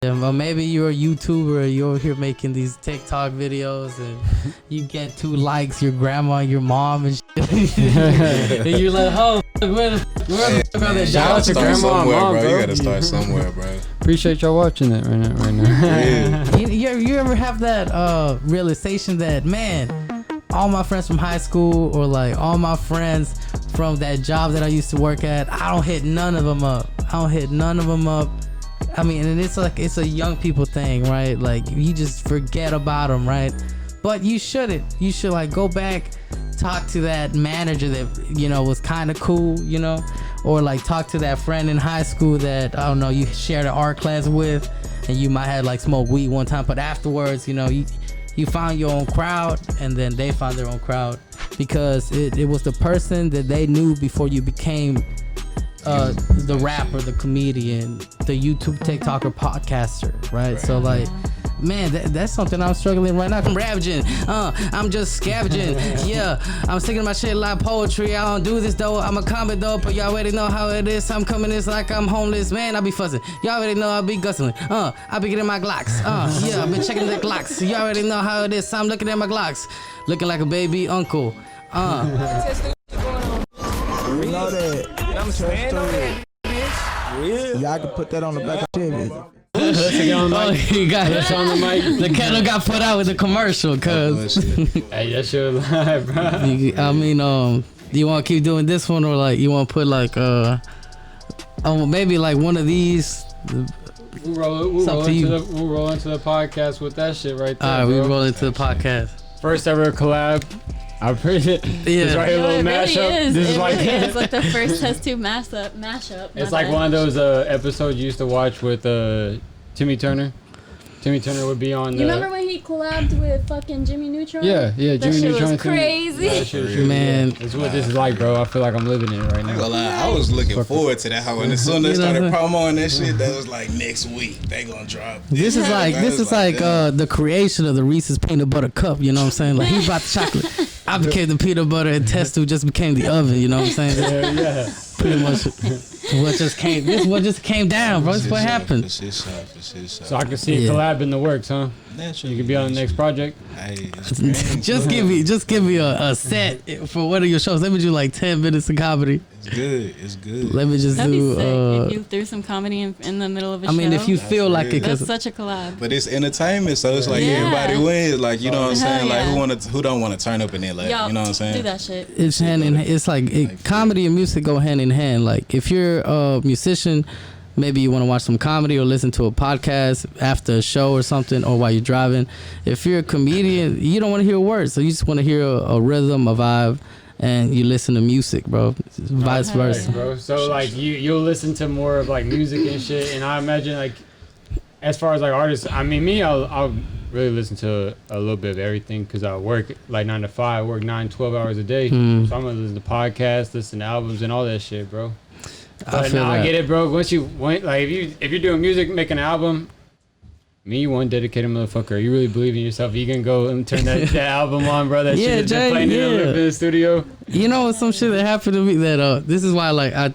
Well, maybe you're a YouTuber, you're here making these TikTok videos, and you get 2 likes, your grandma, your mom, and shit. And you're like, oh, where the that shout out to grandma and mom, bro. You gotta start somewhere, bro. Appreciate y'all watching it right now. You ever have that realization that, man, all my friends from high school or like all my friends from that job that I used to work at, I don't hit none of them up. I mean, and it's a young people thing, right? Like, you just forget about them, right? But you shouldn't. You should like go back, talk to that manager that, you know, was kind of cool, you know, or like talk to that friend in high school that, I don't know, you shared an art class with, and you might have like smoked weed one time, but afterwards, you know, you found your own crowd, and then they found their own crowd, because it was the person that they knew before you became the rapper, the comedian, the YouTube TikToker, podcaster, right? So like, man, that's something I'm struggling right now. I'm ravaging, I'm just scavenging. Yeah, I'm singing my shit like poetry. I don't do this though, I'm a comic though, but y'all already know how it is. I'm coming, it's like I'm homeless, man. I be fussing, y'all already know I be gussling. I be getting my Glocks. Yeah, I've been checking the Glocks. Y'all already know how it is. I'm looking at my Glocks, looking like a baby uncle. You know that. I'm saying y'all can put that on the back of the TV. You got it on the mic. The kettle got put out with the commercial, cause Hey, that shit was live, bro. I mean, do you want to keep doing this one, or like you want to put like maybe like one of these? We'll roll into the podcast with that shit right there. All right, we roll into the podcast. First ever collab. I appreciate it. Yeah. It's right here, a little mashup. This is like it's like the first test tube mashup. It's like one of those episodes you used to watch with Timmy Turner. Timmy Turner would be on. You remember when he collabed with fucking Jimmy Neutron? Yeah, Jimmy Neutron. Was crazy. That shit was man. It's what this is like, bro. I feel like I'm living it right now. Well, I was looking forward to that. How when as soon as they started promoting that shit, that was like next week they gonna drop. This is like the creation of the Reese's peanut butter cup. You know what I'm saying? Like, he brought the chocolate. I became the peanut butter, and Test Tube just became the oven. You know what I'm saying? Yeah. Pretty much what just came. This is what just came down, bro. This is what happened. So I can see a collab in the works, huh? You could be on the next project. Hey, just give me a set for one of your shows. Let me do like 10 minutes of comedy. It's good. Let me just That'd do. Be sick if you threw some comedy in the middle of a show. I mean, if you feel like it, that's such a collab. But it's entertainment, so it's like everybody wins. Like, you know what I'm saying? Like, who don't want to turn up in there? Like, you know what I'm saying? Do that shit. It's hand in. It's like comedy and music go hand in hand. Like, if you're a musician, maybe you want to watch some comedy or listen to a podcast after a show or something, or while you're driving. If you're a comedian, you don't want to hear words, so you just want to hear a rhythm, a vibe, and you listen to music, bro. Vice versa. Bro. So like you'll listen to more of like music and shit, and I imagine like as far as like artists, I mean I'll really listen to a little bit of everything, because I work like 9 to 5, I work 9-12 hours a day. So I'm gonna listen to podcasts, listen to albums and all that shit, bro. But I get it, bro. Once you went, like, if you're doing music, making an album, you one dedicated motherfucker. You really believe in yourself. You can go and turn that album on, bro. That shit has been playing in the studio. You know, some shit that happened to me that this is why like I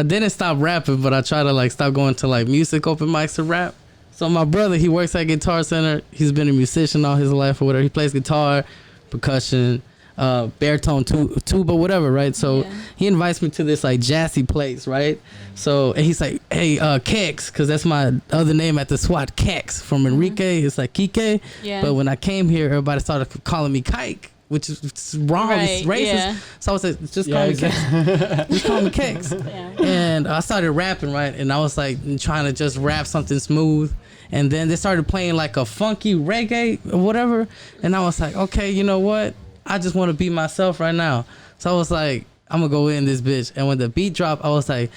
didn't stop rapping, but I try to like stop going to like music open mics to rap. So my brother, he works at Guitar Center. He's been a musician all his life or whatever. He plays guitar, percussion, baritone, tuba, whatever, right? So he invites me to this like jazzy place, right? So and he's like, hey, Kex, because that's my other name at the SWAT, Kex from Enrique. It's like Kike. Yeah. But when I came here, everybody started calling me Kike, which is wrong. Right, it's racist. Yeah. So I was like, just call me Kex. Just call me Kex. Yeah. And I started rapping, right? And I was like trying to just rap something smooth. And then they started playing like a funky reggae or whatever. And I was like, okay, you know what? I just want to be myself right now. So I was like, I'm gonna go in this bitch. And when the beat dropped, I was like,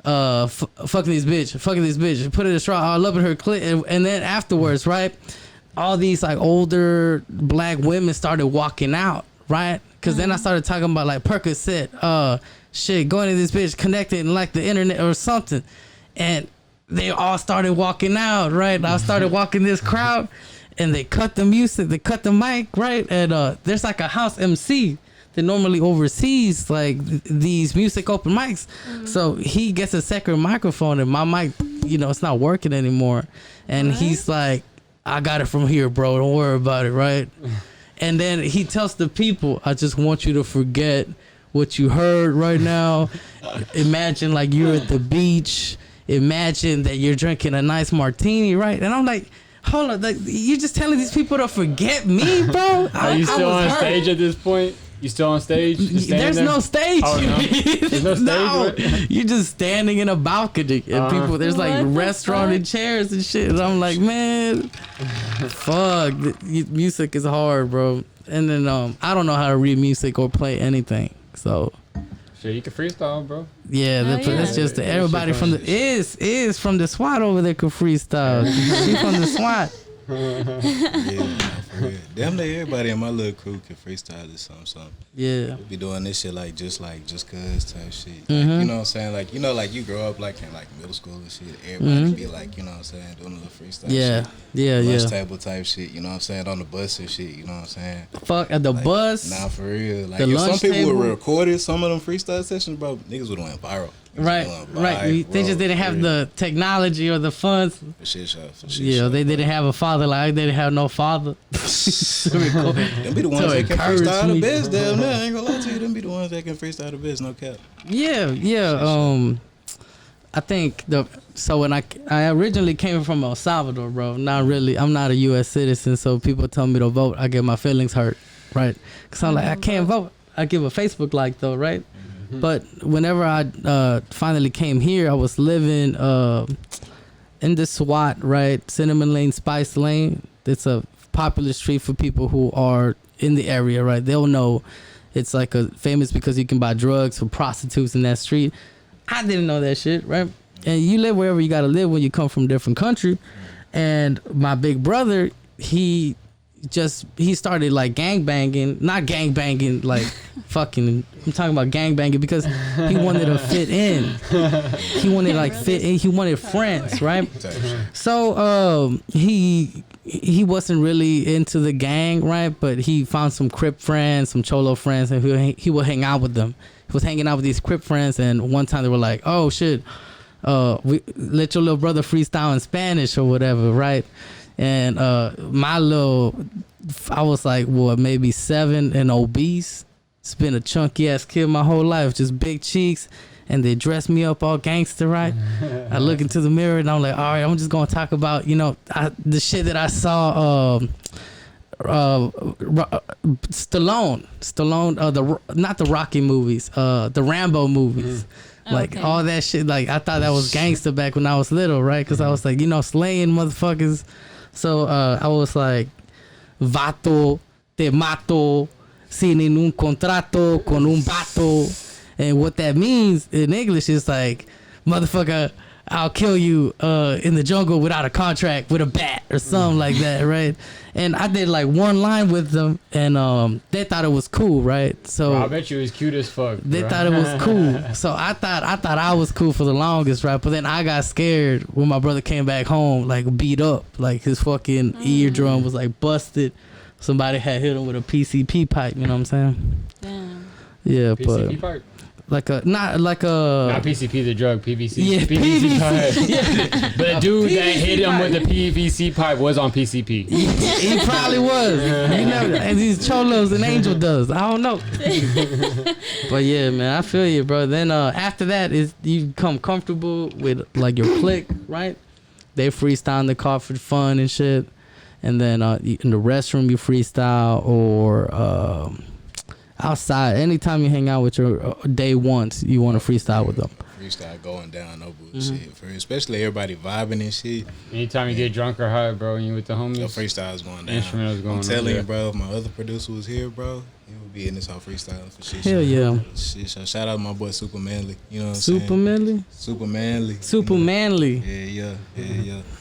fucking this bitch, put it in a straw, all up in her clit. And then afterwards, right, all these like older black women started walking out, right? Because then I started talking about like Percocet, shit, going to this bitch, connecting like the internet or something. And they all started walking out, right? I started walking this crowd. And they cut the music, they cut the mic, right? And there's like a house MC that normally oversees like these music open mics. So he gets a second microphone, and my mic it's not working anymore. And he's like, I got it from here, bro. Don't worry about it, right? And then he tells the people, I just want you to forget what you heard right now. Imagine like you're at the beach. Imagine that you're drinking a nice martini, right? And I'm like, hold on, like, you're just telling these people to forget me, bro? Are you still on stage at this point? You still on stage? There's no stage. Oh, no? There's no stage? No. Right? You're just standing in a balcony and people, there's like restaurant and chairs and shit. And I'm like, man, fuck. Music is hard, bro. And then I don't know how to read music or play anything. So shit, you can freestyle, bro. yeah, that's just everybody from the is from the SWAT over there could freestyle. She from the SWAT. Yeah, for real. Damn near everybody in my little crew can freestyle or something. Yeah. We be doing this shit like just cause type shit. Mm-hmm. Like, you know what I'm saying? Like, like you grow up like in like middle school and shit. Everybody be like, you know what I'm saying, doing a little freestyle shit. Yeah. Lunch table type shit, you know what I'm saying? On the bus and shit, you know what I'm saying? Fuck at the like, bus. Nah, for real. Like the if some lunch people table. would record some of them freestyle sessions, bro, niggas would have went viral. Right. They just didn't have the technology or the funds. For shit show. They didn't have a father. Like I didn't have no father. Them be the ones that can freestyle the best. Damn, man, I ain't gonna lie to you. Them be the ones that can freestyle the best. No cap. Yeah. I think when I originally came from El Salvador, bro. Not really. I'm not a U.S. citizen, so people tell me to vote. I get my feelings hurt, right? Cause I'm like, I can't vote. I give a Facebook like though, right? But whenever I finally came here, I was living in the SWAT, right? Cinnamon Lane, Spice Lane. It's a popular street for people who are in the area, right? They'll know it's like famous because you can buy drugs for prostitutes in that street. I didn't know that shit, right? And you live wherever you gotta live when you come from a different country. And my big brother, he started like not gang banging like fucking, I'm talking about gang banging because he wanted to fit in. He wanted like fit in. He wanted friends, right? So he wasn't really into the gang, right? But he found some Crip friends, some Cholo friends, and he would hang out with them. He was hanging out with these Crip friends, and one time they were like, oh shit, we let your little brother freestyle in Spanish or whatever, right? And I was like, what, maybe 7 and obese. It's been a chunky ass kid my whole life, just big cheeks, and they dress me up all gangster, right? I look into the mirror and I'm like, all right, I'm just gonna talk about, the shit that I saw. Stallone, not the Rocky movies, the Rambo movies. Like all that shit, like I thought that was gangster back when I was little, right? Because I was like, slaying motherfuckers. So I was like, vato, te mato, sin un contrato con un vato. And what that means in English is like, motherfucker, I'll kill you in the jungle without a contract with a bat or something like that, right? And I did like one line with them, and they thought it was cool, right? So bro, I bet you it was cute as fuck. They bro. thought it was cool. So I thought I was cool for the longest, right? But then I got scared when my brother came back home, like beat up, like his fucking eardrum was like busted. Somebody had hit him with a PCP pipe. You know what I'm saying? Damn. Yeah, PCP pipe. Not PCP the drug, PVC. Yeah, PVC pipe. Yeah. But the dude that hit him with the PVC pipe was on PCP. He probably was. And these cholos and angel does. I don't know. But yeah, man, I feel you, bro. Then after that is you become comfortable with like your clique, right? They freestyle in the car for fun and shit. And then in the restroom you freestyle, or outside. Anytime you hang out with your day once, you want to freestyle with them. Freestyle going down, no bullshit. Especially everybody vibing and shit. Anytime you get drunk or high, bro, and you with the homies, your freestyle's going down. Instrumental's going I'm on. telling you, bro, if my other producer was here, bro, he would be in this whole freestyle for shit. Hell yeah. Shit show. Shout out to my boy Super Manly. You know what I'm Super saying? manly? Super Manly. Super manly. Yeah.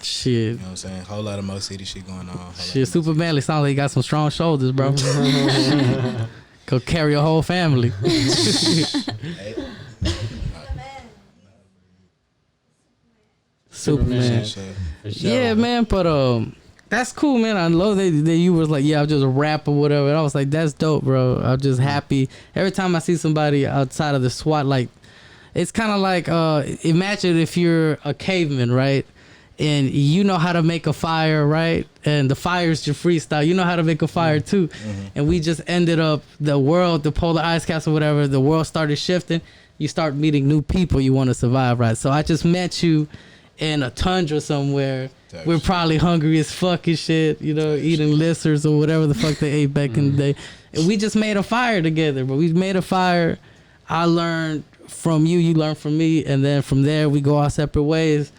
Shit. You know what I'm saying? Whole lot of Mo City shit going on. Shit, Super manly sounds like he got some strong shoulders, bro. Go carry a whole family. Superman. For sure. Yeah, man, but that's cool, man. I love that you was like, yeah, I'll just rap or whatever. And I was like, that's dope, bro. I'm just happy every time I see somebody outside of the SWAT, like It's kind of like imagine if you're a caveman, right? And you know how to make a fire, right? And the fire's your freestyle. You know how to make a fire too. And we just ended up the world, the polar ice caps or whatever. The world started shifting. You start meeting new people. You want to survive, right? So I just met you in a tundra somewhere. We're probably hungry as fuck and shit, you know, eating lizards or whatever the fuck they ate back in the day. And we just made a fire together, but we made a fire. I learned from you, you learned from me, and then from there we go our separate ways.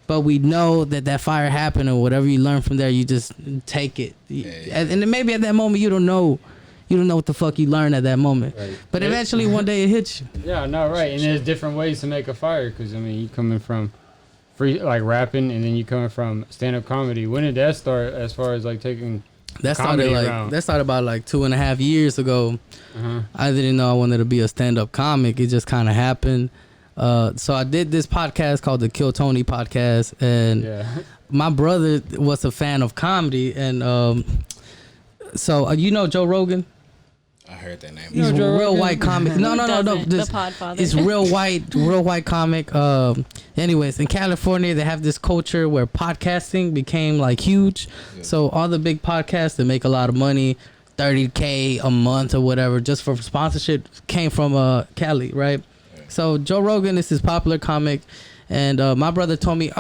But we know that fire happened, and whatever you learn from there, you just take it. And then maybe at that moment you don't know what the fuck you learned at that moment. Right. But eventually one day it hits you. Yeah, no, right. And there's different ways to make a fire, because I mean, you coming from free like rapping, and then you coming from stand-up comedy. When did that start? As far as like taking that started about like 2.5 years ago. I didn't know I wanted to be a stand-up comic. It just kind of happened. So I did this podcast called the Kill Tony podcast, and my brother was a fan of comedy, and so you know Joe Rogan. I heard that name. He's a real white comic. No. The Podfather. It's real white comic. Anyways, in California, they have this culture where podcasting became like huge. Yeah. So all the big podcasts that make a lot of money, $30K a month or whatever, just for sponsorship, came from Cali, right? Yeah. So Joe Rogan is this popular comic. And my brother told me,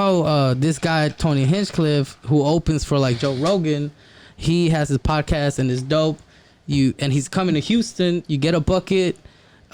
this guy, Tony Hinchcliffe, who opens for like Joe Rogan, he has his podcast and it's dope. And he's coming to Houston. You get a bucket,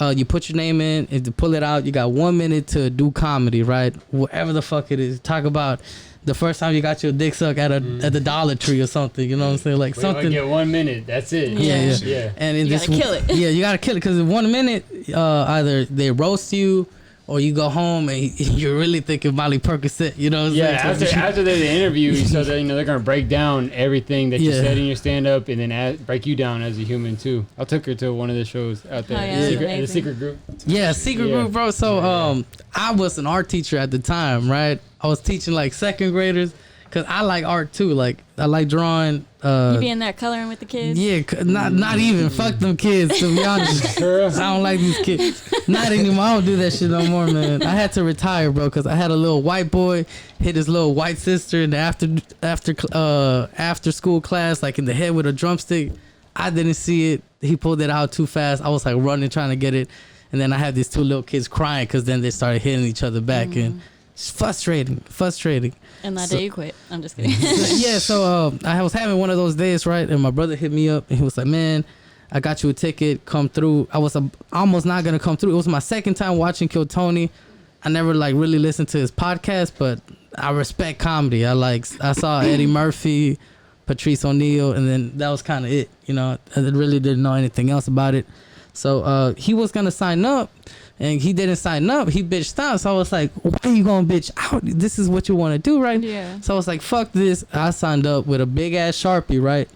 you put your name in, and to pull it out, you got 1 minute to do comedy, right? Whatever the fuck it is. Talk about the first time you got your dick sucked at the Dollar Tree or something. You know what I'm saying? Like something. You get 1 minute. That's it. Yeah. And in gotta kill it. Yeah, you gotta kill it, because in 1 minute, either they roast you, or you go home and you're really thinking Molly Percocet, you know what I'm saying? After the interview, so that, they're gonna break down everything that you said in your stand up, and then break you down as a human too. I took her to one of the shows out there, the secret group. Yeah, secret group, bro. So I was an art teacher at the time, right? I was teaching like second graders, cause I like art too. Like I like drawing. You be in there coloring with the kids? Yeah, not even. Fuck them kids, to be honest. I don't like these kids. Not anymore. I don't do that shit no more, man. I had to retire, bro, because I had a little white boy hit his little white sister in the after school class, like in the head with a drumstick. I didn't see it. He pulled it out too fast. I was like running, trying to get it. And then I had these two little kids crying because then they started hitting each other back. And it's frustrating. And that day you quit. I'm just kidding. So I was having one of those days, right? And my brother hit me up and he was like, man, I got you a ticket. Come through. I was almost not going to come through. It was my second time watching Kill Tony. I never like really listened to his podcast, but I respect comedy. I saw Eddie Murphy, Patrice O'Neal, and then that was kind of it. I really didn't know anything else about it. So he was going to sign up. And he didn't sign up. He bitched out. So I was like, why are you going to bitch out? This is what you want to do, right? Yeah. So I was like, fuck this. I signed up with a big ass Sharpie, right?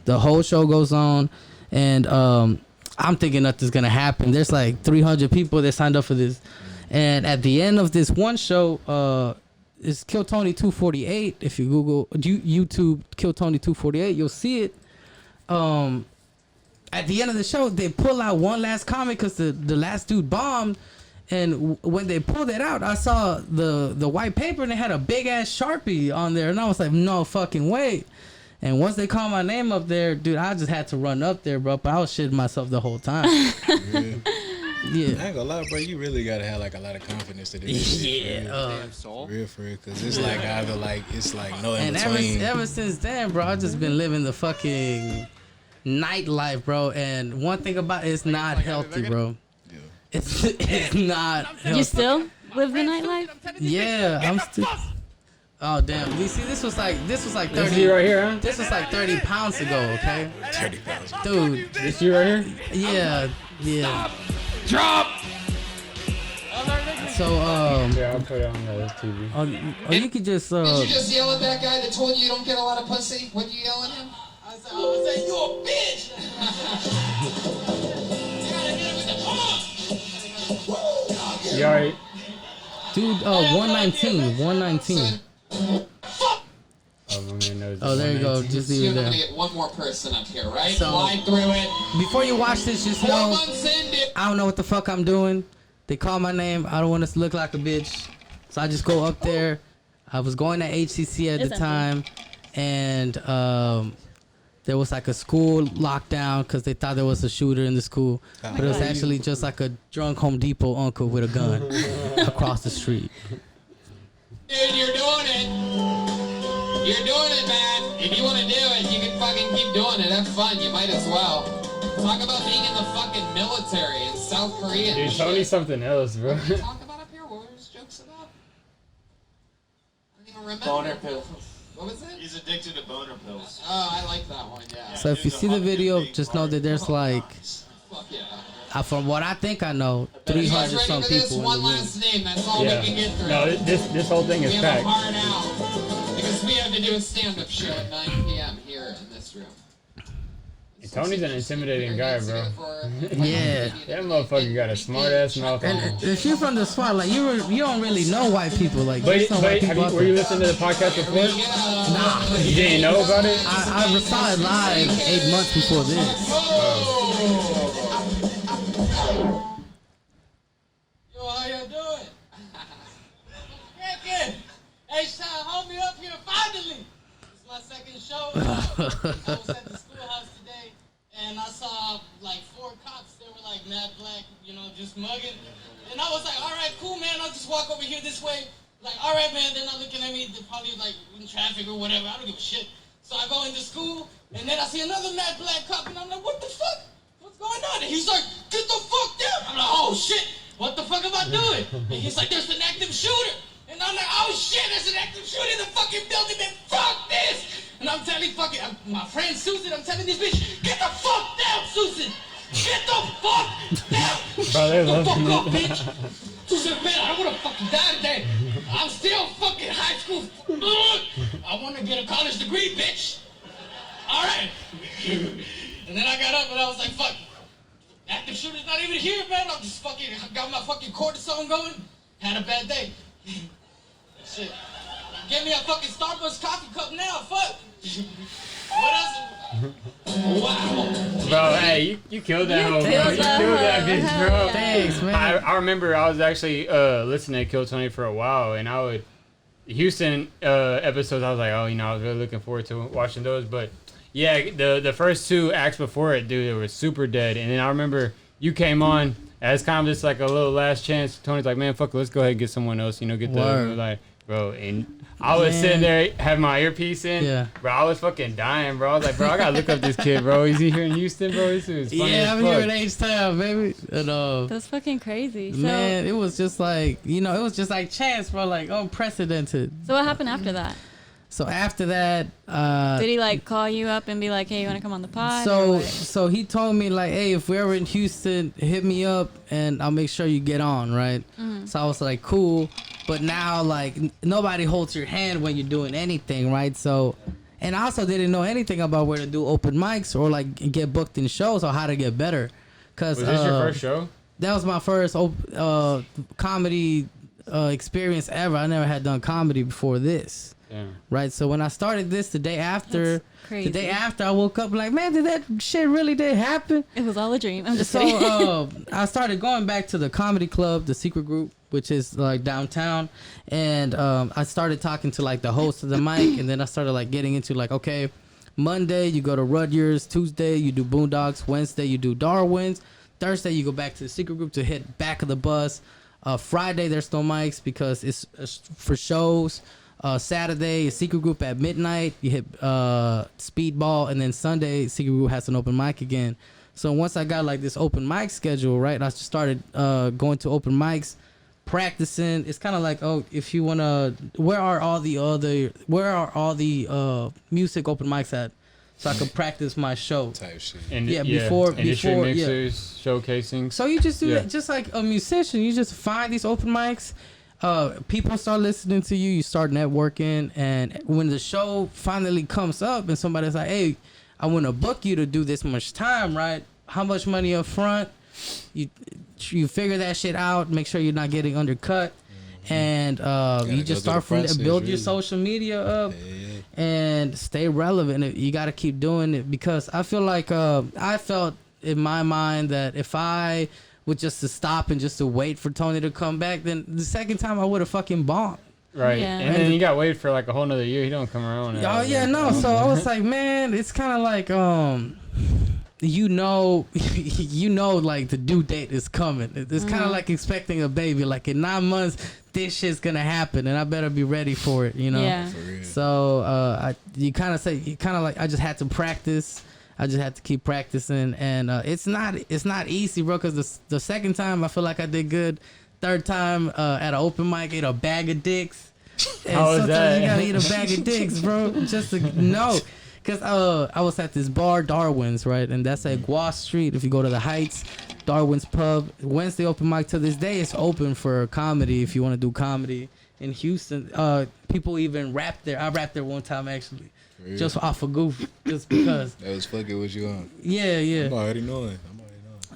The whole show goes on. And I'm thinking nothing's going to happen. There's like 300 people that signed up for this. And at the end of this one show, it's Kill Tony 248. If you Google YouTube Kill Tony 248, you'll see it. At the end of the show, they pull out one last comic because the last dude bombed. And when they pulled it out, I saw the white paper and it had a big ass Sharpie on there. And I was like, no fucking way. And once they called my name up there, dude, I just had to run up there, bro. But I was shitting myself the whole time. Yeah. I ain't gonna lie, bro. You really gotta have like a lot of confidence to do this shit. For real, because it's like either like it's like no in between. And ever since then, bro, I just been living the fucking nightlife, bro. And one thing about it's not healthy, bro. Yeah. It's not healthy. You still live the nightlife? Yeah, I'm still. Oh damn! You see, this was like 30. This is you right here, huh? This was like 30 pounds ago, okay? 30 pounds, dude. This you right here? Yeah. Drop. So yeah, I'll put it on the TV. You could just Did you just yell at that guy that told you don't get a lot of pussy? What you yell at him? I said, you a bitch! You gotta get him with the pump! You alright? Dude, 119. Oh, there you go. Just leave it there. You're gonna get one more person up here, right? So, Slide through it. Before you watch this, just know I don't know what the fuck I'm doing. They call my name. I don't want to look like a bitch, so I just go up there. I was going to HCC at the time, and there was like a school lockdown because they thought there was a shooter in the school, but it was actually just like a drunk Home Depot uncle with a gun across the street. Dude, you're doing it. You're doing it, man. If you want to do it, you can fucking keep doing it. Have fun. You might as well. Talk about being in the fucking military in South Korea. Dude, Tony's something else, bro. What are we talking about up here? What were his jokes about? I don't even remember. Boner pills. What was it? He's addicted to boner pills. Oh, I like that one, yeah. So if you see the video, just know that there's like, Fuck yeah. from what I think I know, You 300 guys ready some for this? people in One the room. last name. That's all we can get through. No, this whole thing we is have packed. a hard out. Because we have to do a stand-up show at 9 p.m. here in this room. Tony's an intimidating guy, bro. Yeah. That motherfucker got a smart ass mouth. And if you're from the spot, like you don't really know white people. Like But there's some white people out were you there. listening to the podcast before? Nah, You didn't know about it? I saw it live 8 months before this. Yo, how you doing? Good. Hey, Sean, hold me up here finally. This is my second show. I was at the schoolhouse today, and I saw like 4 cops. They were like mad black, just mugging. And I was like, all right, cool, man. I'll just walk over here this way. Like, all right, man. They're not looking at me. They're probably like in traffic or whatever. I don't give a shit. So I go into school, and then I see another mad black cop, and I'm like, what the fuck? What's going on? And he's like, get the fuck down. I'm like, oh shit. What the fuck am I doing? And he's like, there's an active shooter. And I'm like, oh shit, there's an active shooter in the fucking building, man, fuck this! And I'm telling my friend Susan, I'm telling this bitch, get the fuck down, Susan! Get the fuck down! Bro, they Shut the love fuck me. up, bitch! Susan, man, I wanna fucking die today. I'm still fucking high school. I wanna get a college degree, bitch! Alright. And then I got up and I was like, fuck. Active shooter's not even here, man. I'm just fucking, got my fucking cortisone going. Had a bad day. Shit. Give me a fucking Starbucks coffee cup now, fuck. What else? Wow. Bro, hey, you killed that hoe, bro. You killed that bitch, bro. Thanks, man. I remember I was actually listening to Kill Tony for a while, and I would Houston episodes. I was like, oh, I was really looking forward to watching those. But yeah, the first 2 acts before it, dude, it was super dead. And then I remember you came on as kind of just like a little last chance. Tony's like, man, fuck it, let's go ahead and get someone else. Get the Word. like, bro. And I was sitting there, having my earpiece in. Yeah. Bro, I was fucking dying, bro. I was like, bro, I gotta look up this kid, bro. Is he here in Houston, bro? This is funny Yeah, as I'm fuck. here in H-Town, baby. And That's fucking crazy. So, man, it was just like, it was just like chance, bro, like unprecedented. so what happened after that? So after that, Did he like call you up and be like, hey, you want to come on the pod? or so what? so he told me like, hey, if we're ever in Houston, hit me up and I'll make sure you get on, right? So I was like, cool. But now like nobody holds your hand when you're doing anything, right? So, and I also didn't know anything about where to do open mics or like get booked in shows or how to get better. Cause Was this your first show? that was my first comedy experience ever. I never had done comedy before this. Yeah. Right, so when I started this the day after, That's crazy. I woke up like, man, did that shit really did happen? It was all a dream. I'm just kidding. So I started going back to the comedy club, the Secret Group, which is like downtown, and I started talking to like the host of the mic, and then I started like getting into like, okay, Monday you go to Rudyard's, Tuesday you do Boondocks, Wednesday you do Darwin's, Thursday you go back to the Secret Group to hit back of the bus. Friday there's no mics because it's for shows. Saturday, a Secret Group at midnight. You hit Speedball, and then Sunday, Secret Group has an open mic again. So once I got like this open mic schedule, right, I just started going to open mics, practicing. It's kind of like, oh, if you wanna, where are all the music open mics at, so I could practice my show. Type shit. And before industry yeah. mixers, showcasing. So you just do that, just like a musician. You just find these open mics. People start listening to you. You start networking, and when the show finally comes up, and somebody's like, "Hey, I want to book you to do this much time, right? How much money up front?" You figure that shit out. Make sure you're not getting undercut, and you just start from there. Build your social media up. And stay relevant. You got to keep doing it because I feel like I felt in my mind that if I was just to stop and just to wait for Tony to come back, then the second time I would have fucking bombed. Right. Yeah. And then you got to wait for like a whole nother year. He don't come around. Oh yeah, no. So I was like, man, it's kind of like you know, like the due date is coming. It's kind of like expecting a baby. Like in 9 months, this shit's gonna happen, and I better be ready for it. You know. Yeah. So you kind of like I just had to practice. I just had to keep practicing, and it's not easy, bro. Cause the second time I feel like I did good. Third time at an open mic, ate a bag of dicks. And How was that? You gotta eat a bag of dicks, bro, just to know. Cause I was at this bar, Darwin's, right, and that's at Gua Street. If you go to the Heights, Darwin's Pub, Wednesday open mic to this day, it's open for comedy. If you want to do comedy in Houston, people even rap there. I rapped there one time actually, just off a goof, just because. That was fucking what you on. Yeah. I'm already knowing.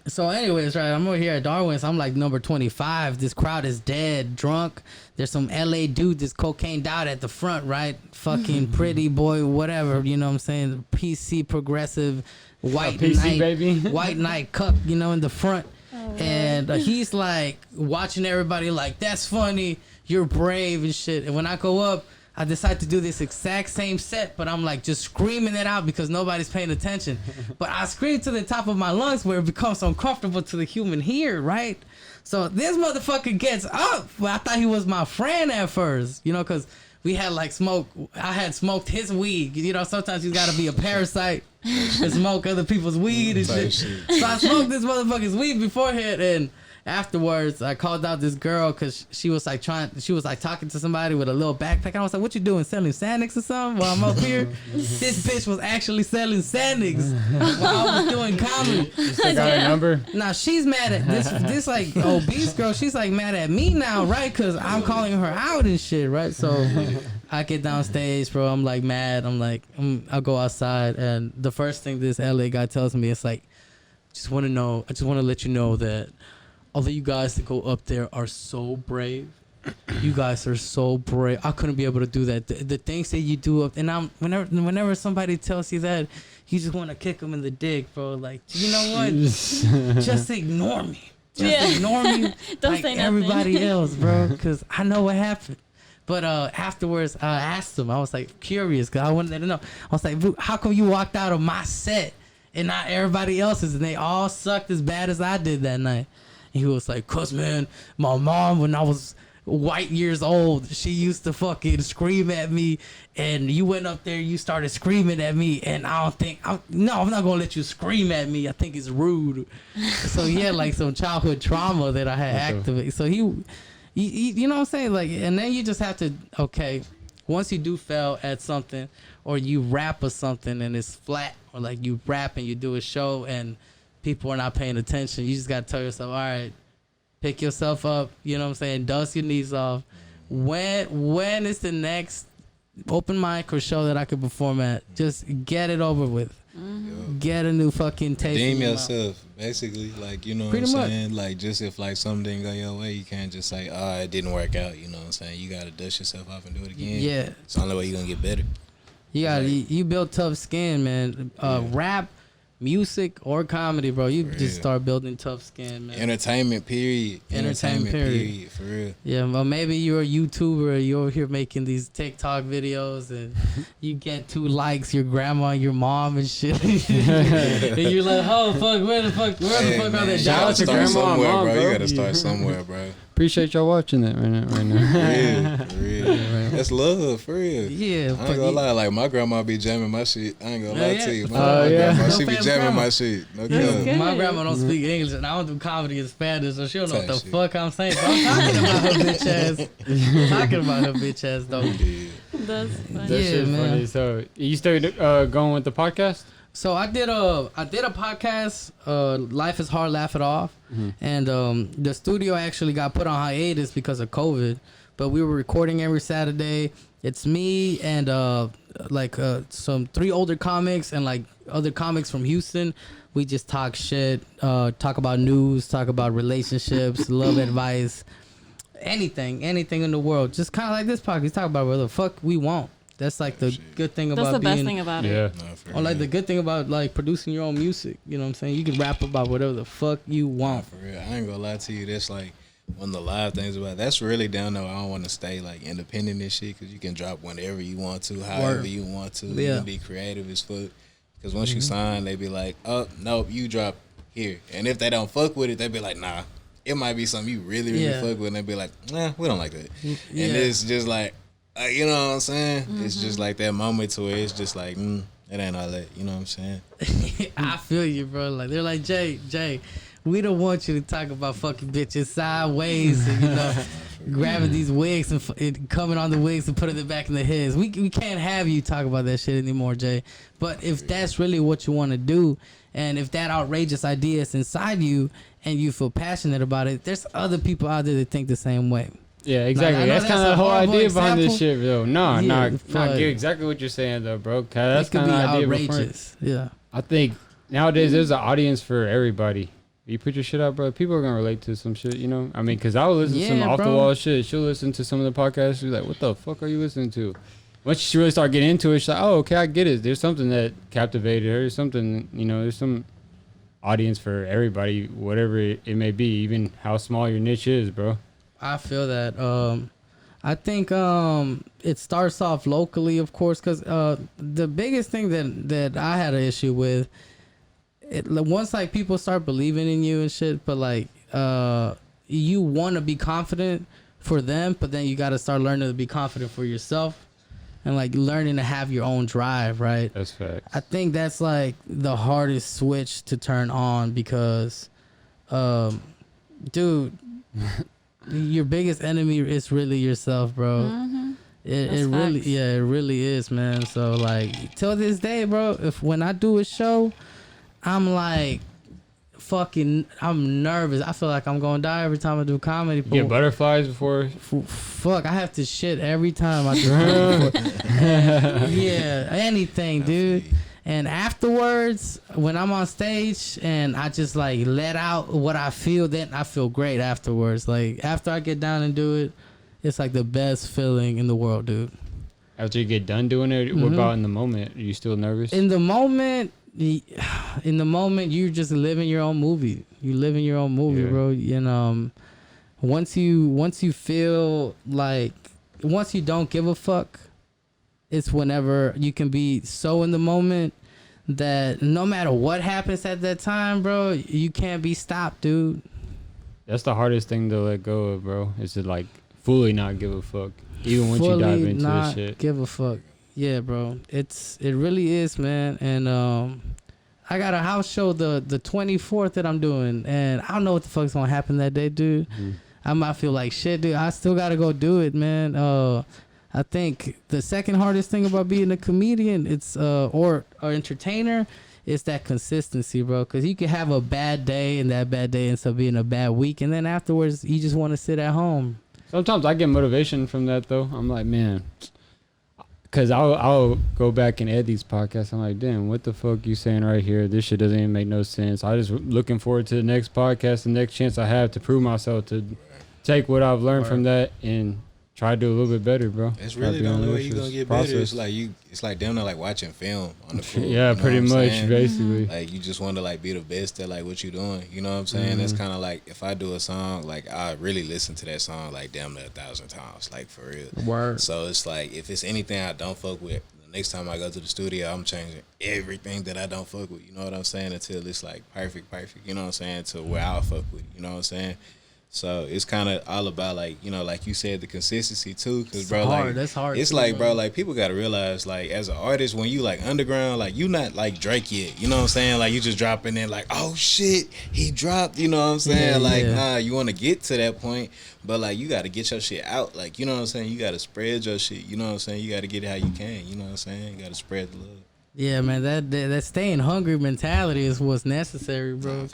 So anyways, right, I'm over here at Darwin's. I'm like number 25. This crowd is dead, drunk. There's some LA dude that's cocained out at the front, right? Fucking pretty boy, whatever, you know what I'm saying? PC progressive, white PC, knight, baby. white knight cup, you know, in the front. And he's like watching everybody like, that's funny, you're brave and shit. And when I go up, I decide to do this exact same set, but I'm like just screaming it out because nobody's paying attention. But I scream to the top of my lungs where it becomes uncomfortable to the human ear, right? So this motherfucker gets up. Well, I thought he was my friend at first, you know, because we had like smoke. I had smoked his weed. You know, sometimes you got to be a parasite and smoke other people's weed and shit. So I smoked this motherfucker's weed beforehand, and afterwards, I called out this girl because she was like talking to somebody with a little backpack. I was like, "What you doing? Selling Xanax or something?" While I'm up here, this bitch was actually selling Xanax while I was doing comedy. You still got a number? Now she's mad at this like obese girl. She's like mad at me now, right? Because I'm calling her out and shit, right? So I get downstage, bro. I'm like mad. I'm like, I'll go outside, and the first thing this LA guy tells me is like, I just want to let you know that although you guys that go up there are so brave, you guys are so brave. I couldn't be able to do that. The things that you do up, and whenever somebody tells you that, you just want to kick them in the dick, bro. Like, you know what? Just ignore me. Just ignore me. Don't like say nothing. everybody else, bro, because I know what happened. But afterwards, I asked him. I was like curious because I wanted to know. I was like, how come you walked out of my set and not everybody else's, and they all sucked as bad as I did that night? And he was like, "Cause man, my mom when I was white years old, she used to fucking scream at me, and you went up there, you started screaming at me, and I'm not gonna let you scream at me. I think it's rude." So he had like some childhood trauma that I had activated. So he, you know what I'm saying? Like, and then you just have to, okay, once you do fail at something, or you rap or something and it's flat, or like you rap and you do a show and people are not paying attention, you just gotta tell yourself, all right, pick yourself up, you know what I'm saying, dust your knees off. When is the next open mic or show that I could perform at? Just get it over with. Get a new fucking taste. Redeem yourself, basically. Like, you know Pretty what I'm much. saying? Like, just if like something didn't go your way, you can't just say, "Oh, it didn't work out." You know what I'm saying? You gotta dust yourself off and do it again. Yeah. It's the only way you're gonna get better. You build tough skin, man. Rap, music, or comedy, bro. You just start building tough skin, man. Entertainment, period. Entertainment, period. For real. Yeah, well, maybe you're a YouTuber, you're over here making these TikTok videos, and you get 2 likes, your grandma, your mom, and shit. And you're like, oh, fuck, where the fuck are they? Shout out to grandma and somewhere, mom, bro. You gotta start somewhere, bro. Appreciate y'all watching that right now. For real. That's love, for real. Yeah, I ain't gonna lie, like my grandma be jamming my shit. I ain't gonna lie to you. My yeah. grandma, No she be fan jamming grandma. my shit. No That's cap. My grandma don't speak English, and I don't do comedy in Spanish, so she don't know what the Type shit. fuck I'm saying. So I'm talking about her bitch ass. I'm talking about her bitch ass, though. That's funny. That Yeah, shit's man. funny. So you still going with the podcast? So I did a podcast, Life is Hard, Laugh It Off, and the studio actually got put on hiatus because of COVID, but we were recording every Saturday. It's me and some 3 older comics and like other comics from Houston. We just talk shit, talk about news, talk about relationships, love advice, anything in the world. Just kind of like this podcast, talk about whatever the fuck we want. That's like the good thing That's about the best being, thing about it. Yeah. or like the good thing about like producing your own music. You know what I'm saying? You can rap about whatever the fuck you want. For real, I ain't gonna lie to you. That's like one of the live things about it. That's really down though. I don't want to stay like independent and shit because you can drop whenever you want to, however you want to. You can be creative as fuck. Because once you sign, they be like, oh nope, you drop here. And if they don't fuck with it, they be like, nah. It might be something you really, really fuck with, and they be like, nah, we don't like that. And it's just like, you know what I'm saying? It's just like that moment to where it's just like, it ain't all that. You know what I'm saying? I feel you, bro. Like they're like, Jay, we don't want you to talk about fucking bitches sideways and, you know, grabbing these wigs and coming on the wigs and putting it back in the heads. We can't have you talk about that shit anymore, Jay. But if that's really what you want to do, and if that outrageous idea is inside you and you feel passionate about it, there's other people out there that think the same way. Yeah, exactly. Like, that's kind of the whole idea behind this shit, though. I get exactly what you're saying, though, bro. That's kind of the idea outrageous. Yeah. I think nowadays there's an audience for everybody. You put your shit out, bro, people are going to relate to some shit, you know? I mean, because I would listen to some off-the-wall shit. She'll listen to some of the podcasts. She's like, what the fuck are you listening to? Once she really start getting into it, she's like, oh, okay, I get it. There's something that captivated her. There's something, you know, there's some audience for everybody, whatever it may be, even how small your niche is, bro. I feel that. I think it starts off locally, of course, because the biggest thing that I had an issue with, once like people start believing in you and shit, but like you want to be confident for them, but then you got to start learning to be confident for yourself. And like learning to have your own drive, right? That's facts. I think that's like the hardest switch to turn on because, dude, your biggest enemy is really yourself, bro. Mm-hmm. It really is, man. So like till this day, bro, when I do a show, I'm like, I'm nervous. I feel like I'm gonna die every time I do comedy. You get butterflies before? Fuck, I have to shit every time I do comedy. Yeah, anything, dude. And afterwards, when I'm on stage and I just like let out what I feel, then I feel great afterwards. Like after I get down and do it, it's like the best feeling in the world, dude. After you get done doing it, what about in the moment? Are you still nervous? In the moment, you're just living your own movie. You living your own movie, bro. And once you feel like, once you don't give a fuck, it's whenever you can be so in the moment that no matter what happens at that time, bro, you can't be stopped, dude. That's the hardest thing to let go of, bro. Is to like fully not give a fuck, even once you dive into this shit. Give a fuck. Yeah, bro. It really is, man. And I got a house show the 24th that I'm doing, and I don't know what the fuck's gonna happen that day, dude. I might feel like shit, dude. I still gotta go do it, man. I think the second hardest thing about being a comedian, or entertainer, is that consistency, bro. Because you can have a bad day, and that bad day ends up being a bad week, and then afterwards you just want to sit at home. Sometimes I get motivation from that, though. I'm like, man. Because I'll go back and edit these podcasts. I'm like, damn, what the fuck you saying right here? This shit doesn't even make no sense. I just looking forward to the next podcast, the next chance I have to prove myself, to take what I've learned from that and try to do a little bit better, bro. It's really the only way you're going to get better. It's like damn near like watching film on the crew. Yeah, pretty much, basically. Like you just want to like be the best at like what you're doing. You know what I'm saying? That's kind of like if I do a song, like I really listen to that song like damn near 1,000 times, like for real. Word. So it's like if it's anything I don't fuck with, the next time I go to the studio, I'm changing everything that I don't fuck with. You know what I'm saying? Until it's like perfect. You know what I'm saying? To where I'll fuck with. You know what I'm saying? So it's kind of all about like, you know, like you said, the consistency too. Cause bro, like that's hard. It's like, bro, like people gotta realize, like as an artist, when you like underground, like you not like Drake yet. You know what I'm saying? Like you just dropping in, like, oh shit, he dropped. You know what I'm saying? Nah, you want to get to that point, but like you gotta get your shit out. Like you know what I'm saying? You gotta spread your shit. You know what I'm saying? You gotta get it how you can. You know what I'm saying? You gotta spread the love. Yeah, man, that staying hungry mentality is what's necessary, bro.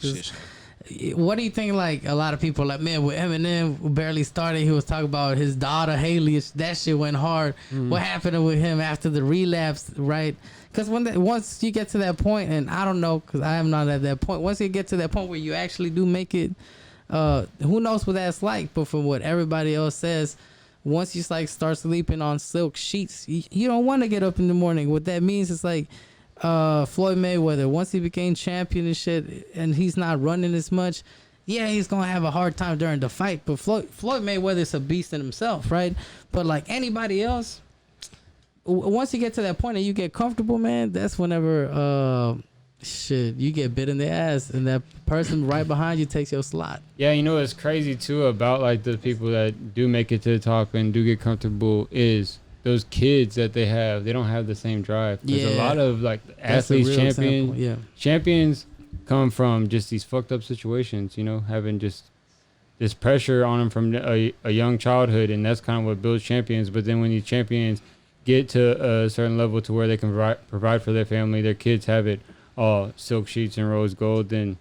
What do you think? Like a lot of people, like, man, with Eminem barely started, he was talking about his daughter Haley. That shit went hard. What happened with him after the relapse, right? Because once you get to that point, and I don't know, because I am not at that point. Once you get to that point where you actually do make it, who knows what that's like? But from what everybody else says, once you like start sleeping on silk sheets, you don't want to get up in the morning. What that means is like Floyd Mayweather, once he became champion and shit, and he's not running as much, yeah, he's gonna have a hard time during the fight. But Floyd Mayweather's a beast in himself, right? But like anybody else, once you get to that point and you get comfortable, man, that's whenever shit, you get bit in the ass and that person right behind you takes your slot. Yeah, you know what's crazy too about like the people that do make it to the top and do get comfortable is those kids that they have. They don't have the same drive. There's a lot of like athletes, champions come from just these fucked up situations, you know, having just this pressure on them from a young childhood, and that's kind of what builds champions. But then when these champions get to a certain level to where they can provide for their family, their kids have it all silk sheets and rose gold, then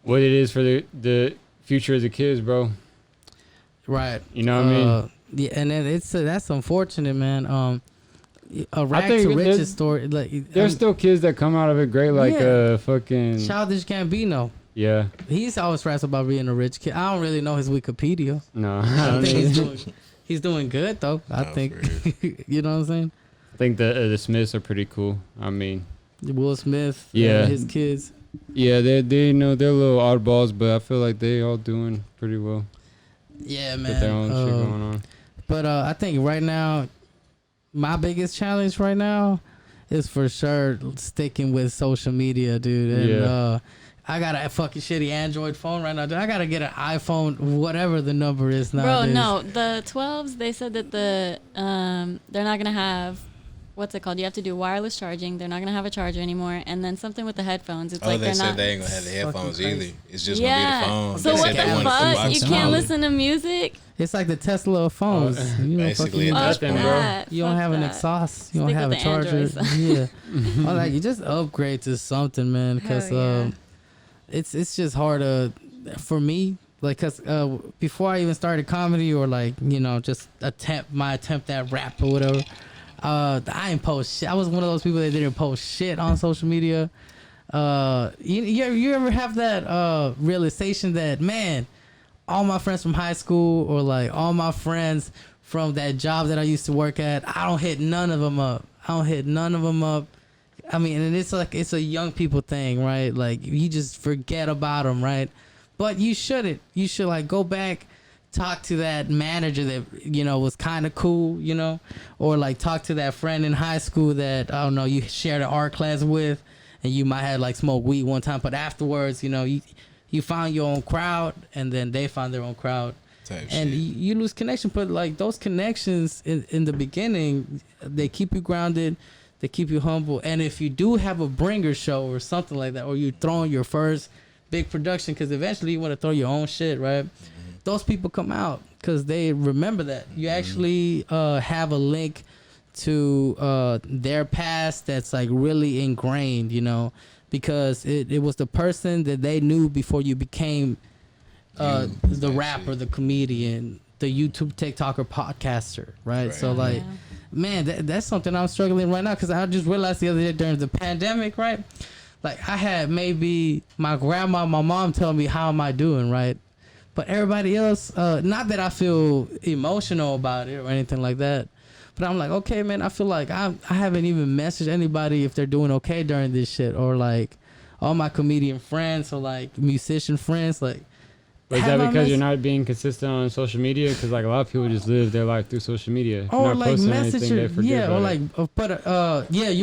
what it is for the future of the kids, bro. Right. You know what I mean? Yeah, and then that's unfortunate, man. A rag to riches story. Like there's still kids that come out of it great, like fucking Childish Gambino. Yeah. He's always raps about being a rich kid. I don't really know his Wikipedia. No. I think he's doing good though. I think you know what I'm saying? I think the Smiths are pretty cool. I mean, Will Smith, and his kids. Yeah, they know they're little oddballs, but I feel like they all doing pretty well. Yeah, man. With their own shit going on. But I think right now, my biggest challenge right now is for sure sticking with social media, dude. And I got a fucking shitty Android phone right now, dude. I gotta get an iPhone, whatever the number is now. Bro, no, the 12s. They said that they're not gonna have. What's it called? You have to do wireless charging. They're not gonna have a charger anymore, and then something with the headphones. It's like they said not, they ain't gonna have the headphones either. It's just yeah. gonna be the phone. So they what said the they wanted fuck? You can't listen to music. It's like the Tesla of phones. You know, basically, nothing, bro. You don't have an exhaust. You don't have a charger. Yeah. Or like you just upgrade to something, man, because it's just hard for me. Like, cause before I even started comedy or like just my attempt at rap or whatever. I didn't post shit. I was one of those people that didn't post shit on social media. You ever have that realization that, man, all my friends from high school or like all my friends from that job that I used to work at, I don't hit none of them up. I mean, and it's like it's a young people thing, right? Like you just forget about them, right? But you shouldn't. You should like go back, talk to that manager that was kind of cool, or like talk to that friend in high school that I don't know you shared an art class with, and you might have like smoked weed one time, but afterwards, you found your own crowd, and then they found their own crowd, and you lose connection. But like those connections in the beginning, they keep you grounded, they keep you humble, and if you do have a bringer show or something like that, or you throwing your first big production, because eventually you want to throw your own shit, right? Those people come out because they remember that you actually have a link to their past that's like really ingrained, because it was the person that they knew before you became the rapper, the comedian, the YouTube TikToker, podcaster, right? So like, man, that's something I'm struggling right now, because I just realized the other day during the pandemic, right? Like I had maybe my grandma, my mom tell me how am I doing, right? But everybody else, not that I feel emotional about it or anything like that, but I'm like, okay, man, I feel like I haven't even messaged anybody if they're doing okay during this shit, or like all my comedian friends or like musician friends, like. Is that because you're not being consistent on social media? Because like a lot of people just live their life through social media. Or not like message, you're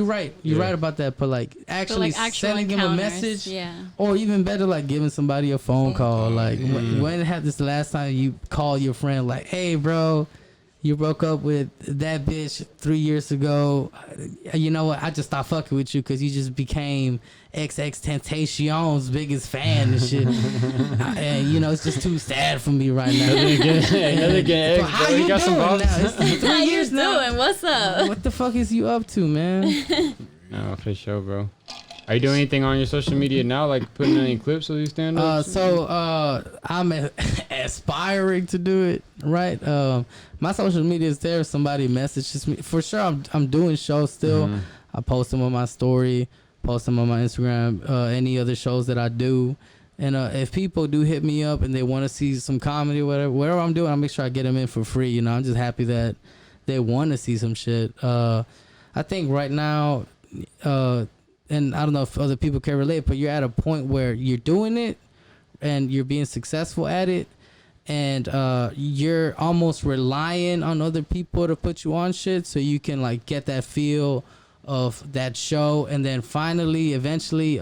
right. You're right about that. But like actually sending them a message, or even better, like giving somebody a phone call. Like when had this the last time you call your friend, like, hey, bro, you broke up with that bitch 3 years ago. You know what? I just stopped fucking with you because you just became XXXTentacion's biggest fan and shit. And it's just too sad for me right now. Another game. How you doing now? It's 3 years now. Doing? What's up? What the fuck is you up to, man? No, for sure, bro. Are you doing anything on your social media now, like putting any clips of these stand-ups? I'm aspiring to do it, right? My social media is there. If somebody messages me, for sure, I'm doing shows still. Mm-hmm. I post them on my story, post them on my Instagram, any other shows that I do. And if people do hit me up and they want to see some comedy, whatever I'm doing, I'll make sure I get them in for free. You know, I'm just happy that they want to see some shit. I think right now, and I don't know if other people can relate, but you're at a point where you're doing it and you're being successful at it, and you're almost relying on other people to put you on shit so you can like get that feel of that show. And then finally, eventually,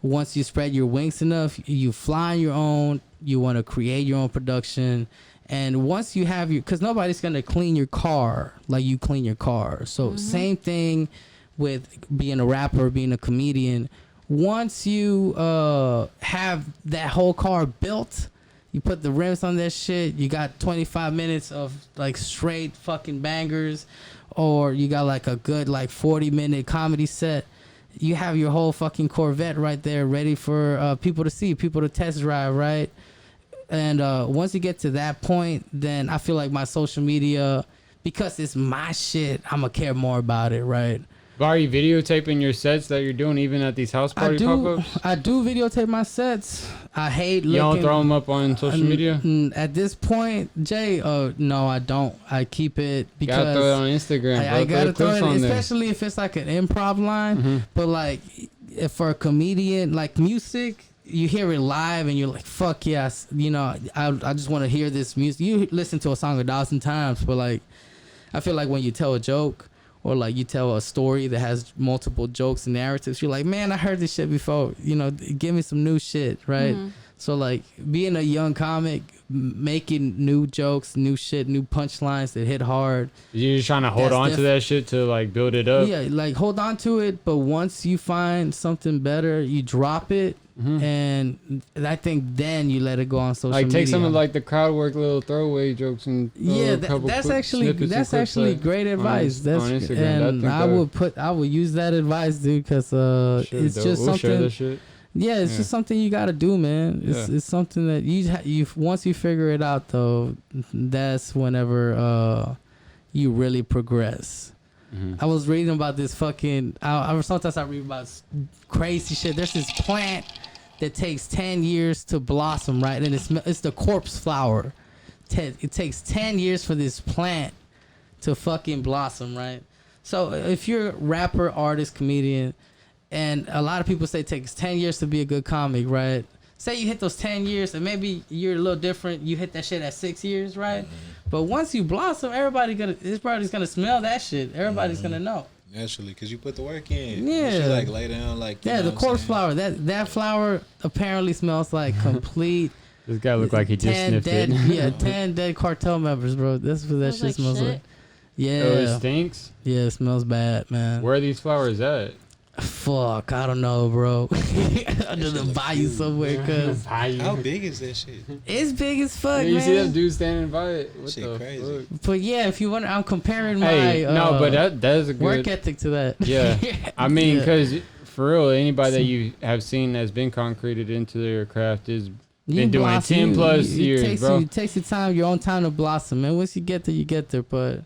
once you spread your wings enough, you fly on your own, you want to create your own production. And once you have because nobody's going to clean your car like you clean your car. So same thing with being a rapper, being a comedian. Once you have that whole car built, you put the rims on that shit, you got 25 minutes of like straight fucking bangers, or you got like a good like 40-minute comedy set. You have your whole fucking Corvette right there ready for people to see, people to test drive, right? And once you get to that point, then I feel like my social media, because it's my shit, I'm going to care more about it, right? But are you videotaping your sets that you're doing even at these house party pop-ups? I do videotape my sets. I hate looking. You don't throw them up on social media? At this point, Jay, no, I don't. I keep it because... Gotta throw it on Instagram. I gotta throw it, especially if it's like an improv line. But like, if for a comedian, like music, you hear it live and you're like, fuck yes. You know, I just want to hear this music. You listen to a song 1,000 times, but like, I feel like when you tell a joke, or like you tell a story that has multiple jokes and narratives, you're like, man, I heard this shit before. You know, give me some new shit, right? So like being a young comic, making new jokes, new shit, new punchlines that hit hard. You're just trying to hold on to that shit to like build it up. Yeah, like hold on to it, but once you find something better, you drop it. And I think then you let it go on social media. Like take some of like the crowd work little throwaway jokes and that's actually great advice. That's on Instagram. And I would use that advice, dude, because it's just something. Share that shit. Yeah, it's just something you gotta do, man. It's something that you once you figure it out though, that's whenever you really progress. I was reading about this fucking. Sometimes I read about crazy shit. There's this plant that takes 10 years to blossom, right? And it's the corpse flower. It takes 10 years for this plant to fucking blossom, right? So if you're a rapper, artist, comedian, and a lot of people say it takes 10 years to be a good comic, right? Say you hit those 10 years and maybe you're a little different. You hit that shit at 6 years, right? But once you blossom, everybody's gonna smell that shit. Everybody's gonna know. Naturally, because you put the work in. Yeah. You should like lay down like. The corpse flower. That flower apparently smells like complete. This guy look like he just sniffed it. Yeah, 10 dead cartel members, bro. That's what that shit smells like. Yeah. Oh, it stinks? Yeah, it smells bad, man. Where are these flowers at? Fuck, I don't know, bro. Under the bayou somewhere, cause how big is that shit? It's big as fuck, man. You see them dudes standing by it? What shit the crazy. fuck? But yeah, if you want, I'm comparing my no, but that is a good work ethic to that. Yeah, I mean, because for real, anybody that you have seen that's been concreted into their craft is been doing blossom, 10 plus years, bro. It takes your time, your own time to blossom, man. Once you get there, you get there, but.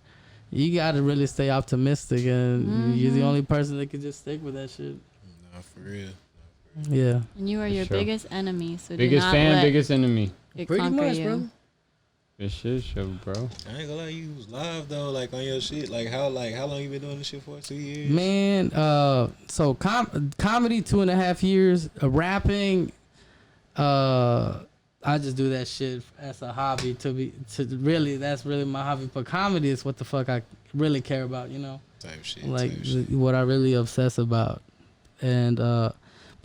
You gotta really stay optimistic, and you're the only person that can just stick with that shit. Nah, for real. Yeah. And you are your biggest enemy, so biggest do not fan, let biggest enemy. it Pretty conquer much, you. bro. This shit show, bro. I ain't gonna lie, you was live though, like on your shit. Like how long you been doing this shit for? 2 years? Man, so comedy 2.5 years. Rapping, I just do that shit as a hobby that's really my hobby. But comedy is what the fuck I really care about, you know? Type shit. Like what I really obsess about. And but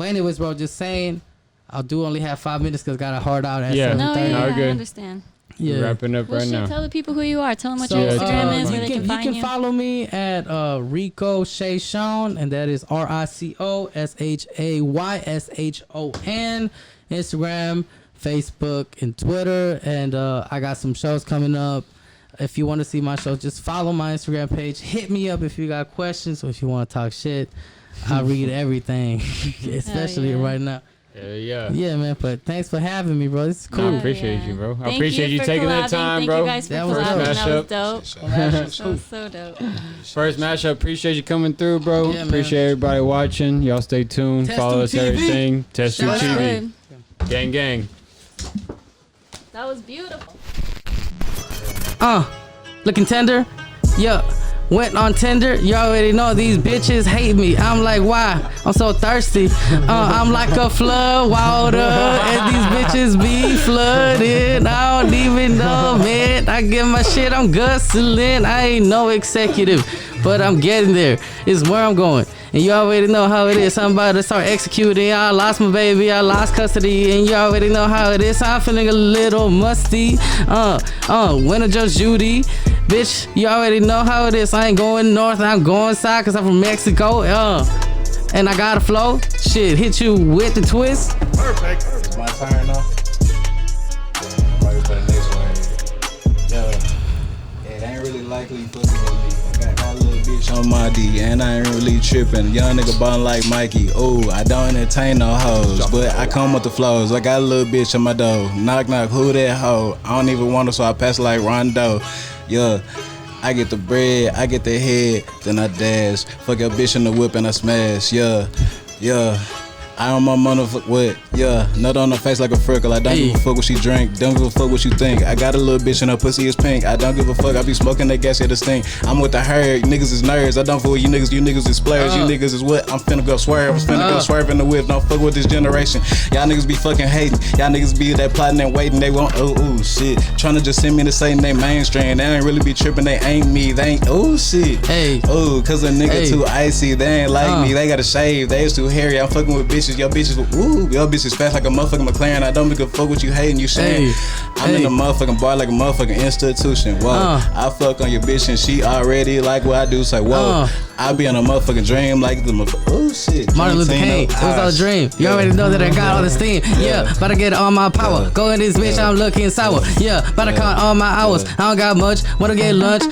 anyways, bro, just saying, I do only have 5 minutes because I got a hard out at 7:30. I good. understand. Yeah. We're wrapping up right now. Tell the people who you are. Tell them what your Instagram is, where they can find you. You can follow me at Rico Chacon, and that is RICOSHAYSHON. Instagram, Facebook, and Twitter. And I got some shows coming up. If you want to see my show, just follow my Instagram page. Hit me up if you got questions or if you want to talk shit. I read everything, especially right now. Yeah. Yeah, man. But thanks for having me, bro. This is cool. I appreciate you, bro. I appreciate you taking that time, bro. Thank you guys for collabing. That was dope. That was so dope. First mashup. Appreciate you coming through, bro. Yeah, appreciate everybody watching. Y'all stay tuned. Follow us, everything. TestTubeTV. Gang, gang. That was beautiful. Looking tender. Yeah. Went on Tinder, you already know these bitches hate me. I'm like, why? I'm so thirsty. I'm like a flood water, and these bitches be flooded. I don't even know, man. I get my shit, I'm guzzling. I ain't no executive, but I'm getting there. It's where I'm going. And you already know how it is. I'm about to start executing. I lost my baby, I lost custody, and you already know how it is. I'm feeling a little musty. Winter Judge Judy. Bitch, you already know how it is. I ain't going north, I'm going south, cause I'm from Mexico. And I got a flow. Shit, hit you with the twist. Perfect. It's my turn now. Ready for the next one. Yeah, it ain't really likely you fucking with me. I got a little bitch on my D, and I ain't really tripping. Young nigga ballin' like Mikey. Ooh, I don't entertain no hoes, but I come with the flows. I got a little bitch on my door. Knock, knock, who that hoe? I don't even want her, so I pass it like Rondo. Yeah, I get the bread, I get the head, then I dash. Fuck your bitch in the whip and I smash. Yeah, yeah. I on my motherfucker what? Yeah, nut on her face like a freckle. I don't give a fuck what she drink, don't give a fuck what you think. I got a little bitch and her pussy is pink. I don't give a fuck, I be smoking that gas, here to stink. I'm with the herd, niggas is nerds. I don't fuck with you niggas is players. You niggas is what? I'm finna go swerve, I'm finna go swerve in the whip. Don't fuck with this generation. Y'all niggas be fucking hating. Y'all niggas be that plotting and waiting. They want shit. Tryna just send me to say they mainstream. They ain't really be tripping, they ain't me. They ain't shit. Hey. Cause a nigga too icy. They ain't like me, they gotta shave. They is too hairy. I'm fucking with bitches. Your bitches, your bitch is fast like a motherfucking McLaren. I don't give a fuck what you hating, you saying. I'm in the motherfucking bar like a motherfucking institution. Whoa, I fuck on your bitch and she already like what I do. Say, whoa, I be in a motherfucking dream like the shit. Martin Luther King, it was all a dream. You already know that I got all the steam. Yeah, about to get all my power. Go in this bitch, I'm looking sour. Yeah, about to count all my hours. I don't got much, wanna get lunch.